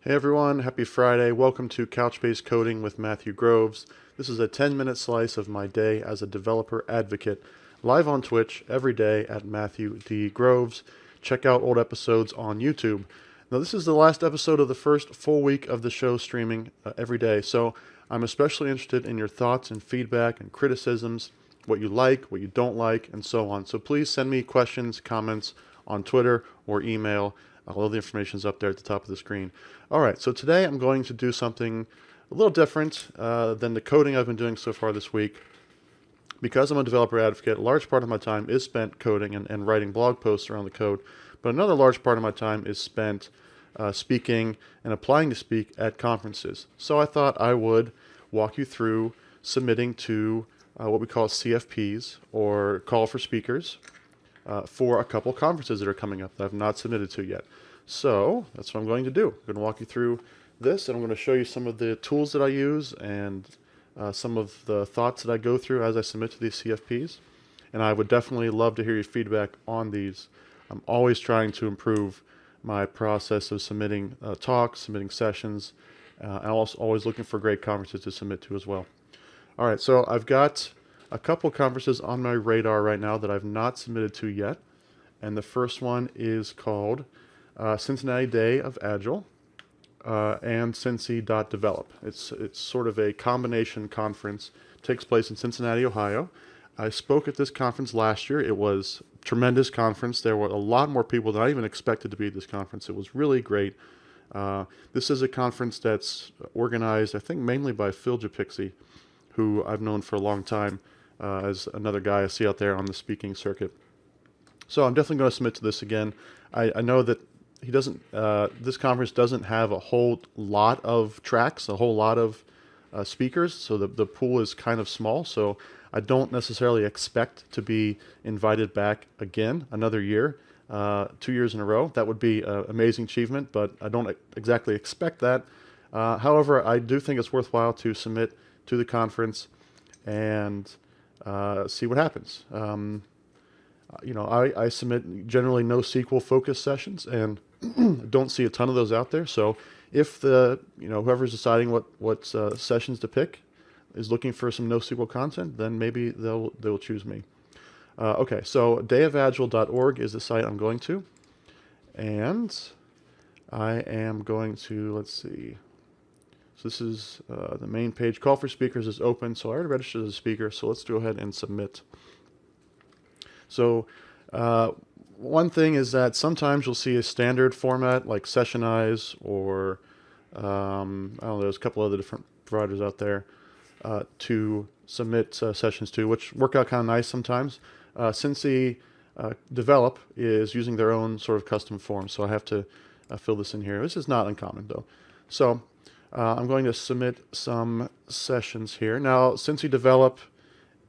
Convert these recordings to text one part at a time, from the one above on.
Hey everyone, happy Friday. Welcome to Couchbase Coding with Matthew Groves. This is a 10-minute slice of my day as a developer advocate, live on Twitch every day at Matthew D. Groves. Check out old episodes on YouTube. Now, this is the last episode of the first full week of the show streaming every day, so I'm especially interested in your thoughts and feedback and criticisms, what you like, what you don't like, and so on. So please send me questions, comments on Twitter or email. All the information is up there at the top of the screen. All right, so today I'm going to do something a little different than the coding I've been doing so far this week. Because I'm a developer advocate, a large part of my time is spent coding and writing blog posts around the code, but another large part of my time is spent speaking and applying to speak at conferences. So I thought I would walk you through submitting to what we call CFPs, or call for speakers, for a couple conferences that are coming up that I've not submitted to yet. So that's what I'm going to do. I'm going to walk you through this, and I'm going to show you some of the tools that I use and some of the thoughts that I go through as I submit to these CFPs. And I would definitely love to hear your feedback on these. I'm always trying to improve my process of submitting talks, submitting sessions, and I'm also always looking for great conferences to submit to as well. All right, so I've got a couple conferences on my radar right now that I've not submitted to yet. And the first one is called Cincinnati Day of Agile and Cincy.develop. It's sort of a combination conference. It takes place in Cincinnati, Ohio. I spoke at this conference last year. It was a tremendous conference. There were a lot more people than I even expected to be at this conference. It was really great. This is a conference that's organized, I think, mainly by Phil Japixi, who I've known for a long time as another guy I see out there on the speaking circuit. So I'm definitely going to submit to this again. I know that he doesn't. This conference doesn't have a whole lot of tracks, a whole lot of speakers, so the pool is kind of small. So I don't necessarily expect to be invited back again another year, 2 years in a row. That would be an amazing achievement, but I don't exactly expect that. However, I do think it's worthwhile to submit to the conference and see what happens. I submit generally NoSQL focused sessions, and don't see a ton of those out there. So if whoever's deciding what sessions to pick is looking for some NoSQL content, then maybe they'll choose me. Okay, so dayofagile.org is the site I'm going to, and I am going to, let's see. So this is the main page. Call for speakers is open, so I already registered as a speaker, so let's go ahead and submit. So one thing is that sometimes you'll see a standard format like Sessionize or I don't know, there's a couple other different providers out there to submit sessions to, which work out kind of nice sometimes. Cincy Develop is using their own sort of custom form, so I have to fill this in here. This is not uncommon though. So I'm going to submit some sessions here. Now, Cincy Develop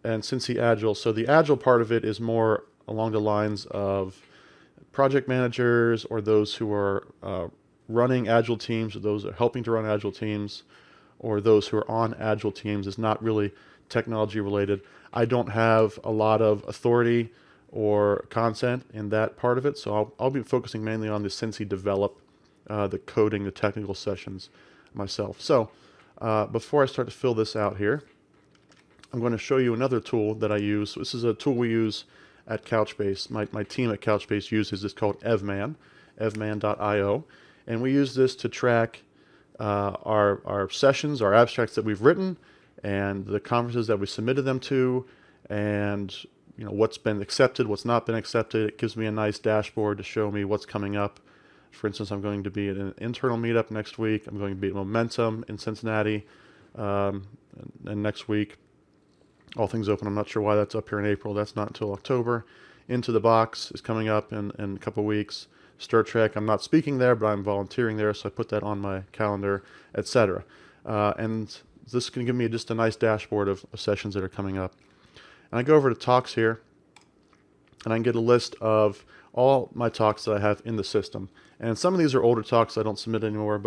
and Cincy Agile. So the Agile part of it is more along the lines of project managers or those who are running Agile teams, or those who are helping to run Agile teams, or those who are on Agile teams. Is not really technology related. I don't have a lot of authority or content in that part of it, so I'll be focusing mainly on the Cincy Develop, the coding, the technical sessions myself. So before I start to fill this out here, I'm going to show you another tool that I use. This is a tool we use at Couchbase. My team at Couchbase uses this called evman, evman.io, and we use this to track our sessions, our abstracts that we've written, and the conferences that we submitted them to, and what's been accepted, what's not been accepted. It gives me a nice dashboard to show me what's coming up. For instance, I'm going to be at an internal meetup next week. I'm going to be at Momentum in Cincinnati and next week. All Things Open, I'm not sure why that's up here in April. That's not until October. Into the Box is coming up in a couple weeks. Stir Trek, I'm not speaking there, but I'm volunteering there, so I put that on my calendar, etc. And this can give me just a nice dashboard of sessions that are coming up. And I go over to Talks here, and I can get a list of all my talks that I have in the system. And some of these are older talks I don't submit anymore,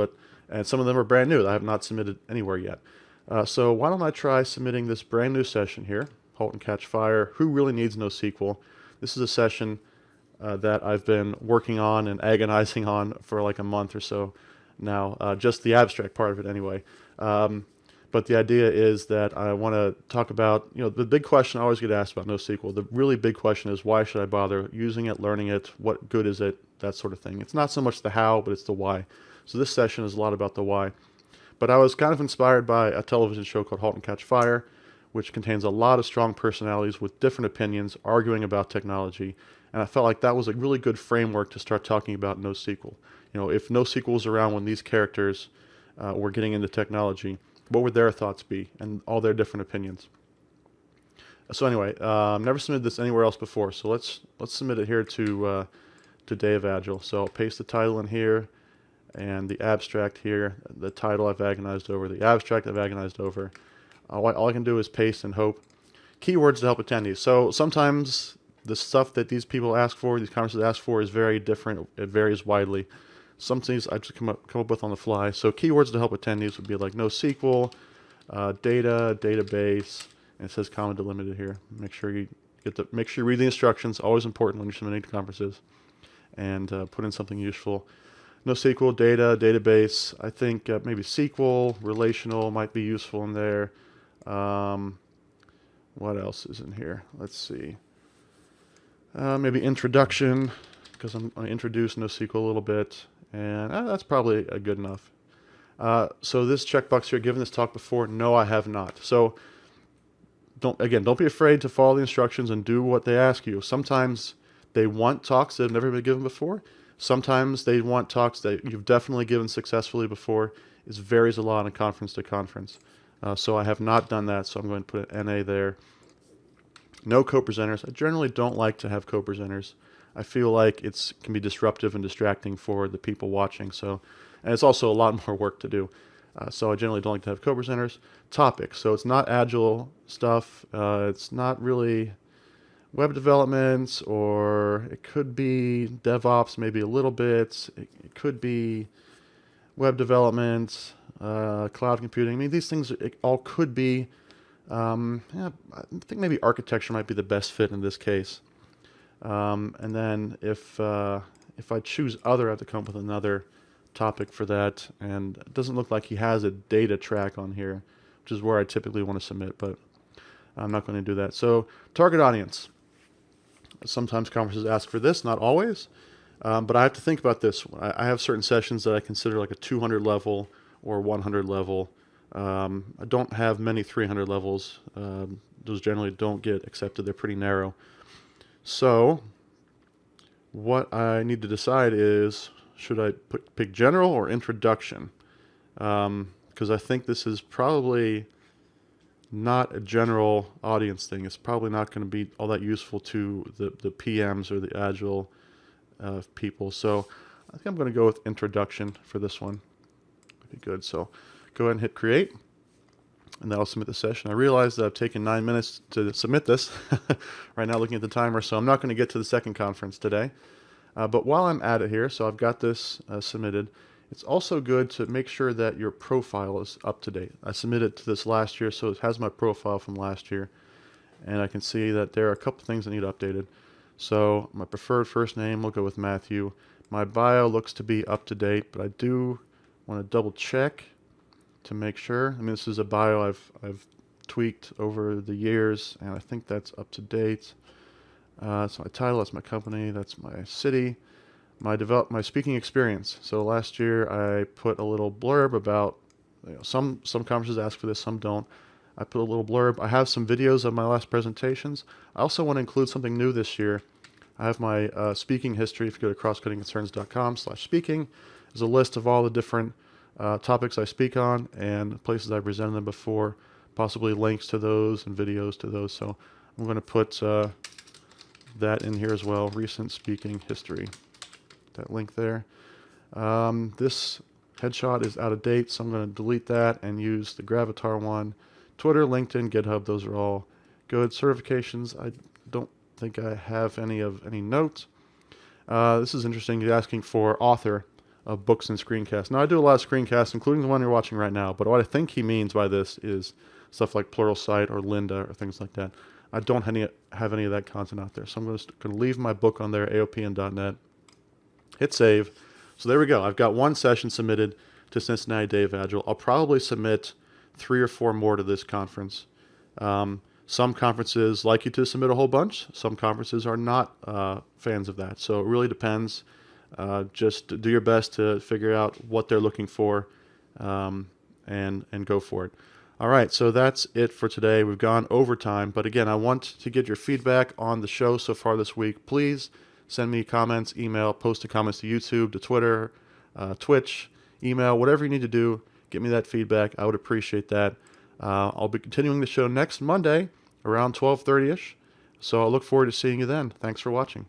and some of them are brand new that I have not submitted anywhere yet. So why don't I try submitting this brand new session here, Halt and Catch Fire, Who Really Needs NoSQL? This is a session that I've been working on and agonizing on for like a month or so. now, just the abstract part of it anyway. But the idea is that I want to talk about, the big question I always get asked about NoSQL. The really big question is, why should I bother using it, learning it? What good is it? That sort of thing. It's not so much the how, but it's the why. So this session is a lot about the why. But I was kind of inspired by a television show called *Halt and Catch Fire*, which contains a lot of strong personalities with different opinions arguing about technology. And I felt like that was a really good framework to start talking about NoSQL. If NoSQL was around when these characters were getting into technology, what would their thoughts be and all their different opinions? So anyway, I've never submitted this anywhere else before, so let's submit it here to Day of Agile. So I'll paste the title in here and the abstract here. The title I've agonized over, the abstract I've agonized over. All I can do is paste and hope. Keywords to help attendees. So sometimes the stuff that these people ask for, these conferences ask for, is very different. It varies widely. Some things I just come up with on the fly. So keywords to help attendees would be like NoSQL, data, database, and it says comma delimited here. Make sure you read the instructions. Always important when you're submitting to conferences, and put in something useful. NoSQL, data, database. I think maybe SQL, relational might be useful in there. What else is in here? Let's see. Maybe introduction, because I'm going to introduce NoSQL a little bit. And that's probably good enough. So this checkbox here, given this talk before, no, I have not. So don't be afraid to follow the instructions and do what they ask you. Sometimes they want talks that have never been given before. Sometimes they want talks that you've definitely given successfully before. It varies a lot on conference to conference. So I have not done that, so I'm going to put an NA there. No co-presenters. I generally don't like to have co-presenters. I feel like it can be disruptive and distracting for the people watching. And it's also a lot more work to do. So I generally don't like to have co-presenters. Topics. So it's not Agile stuff. It's not really web development, or it could be DevOps, maybe a little bit. It could be web development, cloud computing. I mean, these things all could be. I think maybe architecture might be the best fit in this case. And then if I choose other, I have to come up with another topic for that. And it doesn't look like he has a data track on here, which is where I typically want to submit, but I'm not going to do that. So target audience. Sometimes conferences ask for this, not always. But I have to think about this. I have certain sessions that I consider like a 200 level or 100 level. I don't have many 300 levels. Those generally don't get accepted. They're pretty narrow. So what I need to decide is, should I pick general or introduction? Because I think this is probably not a general audience thing. It's probably not going to be all that useful to the PMs or the Agile people. So I think I'm going to go with introduction for this one. That'd be good. So go ahead and hit create, and that'll submit the session. I realize that I've taken 9 minutes to submit this right now looking at the timer, so I'm not going to get to the second conference today. But while I'm at it here, so I've got this submitted, it's also good to make sure that your profile is up to date. I submitted to this last year, so it has my profile from last year, and I can see that there are a couple things that need updated. So my preferred first name, we'll go with Matthew. My bio looks to be up to date, but I do want to double check to make sure. I mean, this is a bio I've tweaked over the years, and I think that's up to date. So my title, that's my company, that's my city, my speaking experience. So last year I put a little blurb about, some conferences ask for this, some don't. I put a little blurb. I have some videos of my last presentations. I also want to include something new this year. I have my speaking history. If you go to crosscuttingconcerns.com/speaking, there's a list of all the different topics I speak on and places I've presented them before, possibly links to those and videos to those. So I'm going to put that in here as well, recent speaking history, that link there. This headshot is out of date, so I'm going to delete that and use the Gravatar one. Twitter, LinkedIn, GitHub, those are all good. Certifications, I don't think I have any notes. This is interesting. You're asking for author of books and screencasts. Now, I do a lot of screencasts, including the one you're watching right now, but what I think he means by this is stuff like Pluralsight or Lynda or things like that. I don't have any of that content out there, so I'm going to leave my book on there, AOP and .NET. Hit save. So there we go. I've got one session submitted to Cincinnati Day of Agile. I'll probably submit 3 or 4 more to this conference. Some conferences like you to submit a whole bunch. Some conferences are not fans of that. So it really depends. Just do your best to figure out what they're looking for, and go for it. All right, so that's it for today. We've gone over time, but again, I want to get your feedback on the show so far this week. Please send me comments, email, post the comments to YouTube, to Twitter, Twitch, email, whatever you need to do. Get me that feedback. I would appreciate that. I'll be continuing the show next Monday around 12:30ish. So I look forward to seeing you then. Thanks for watching.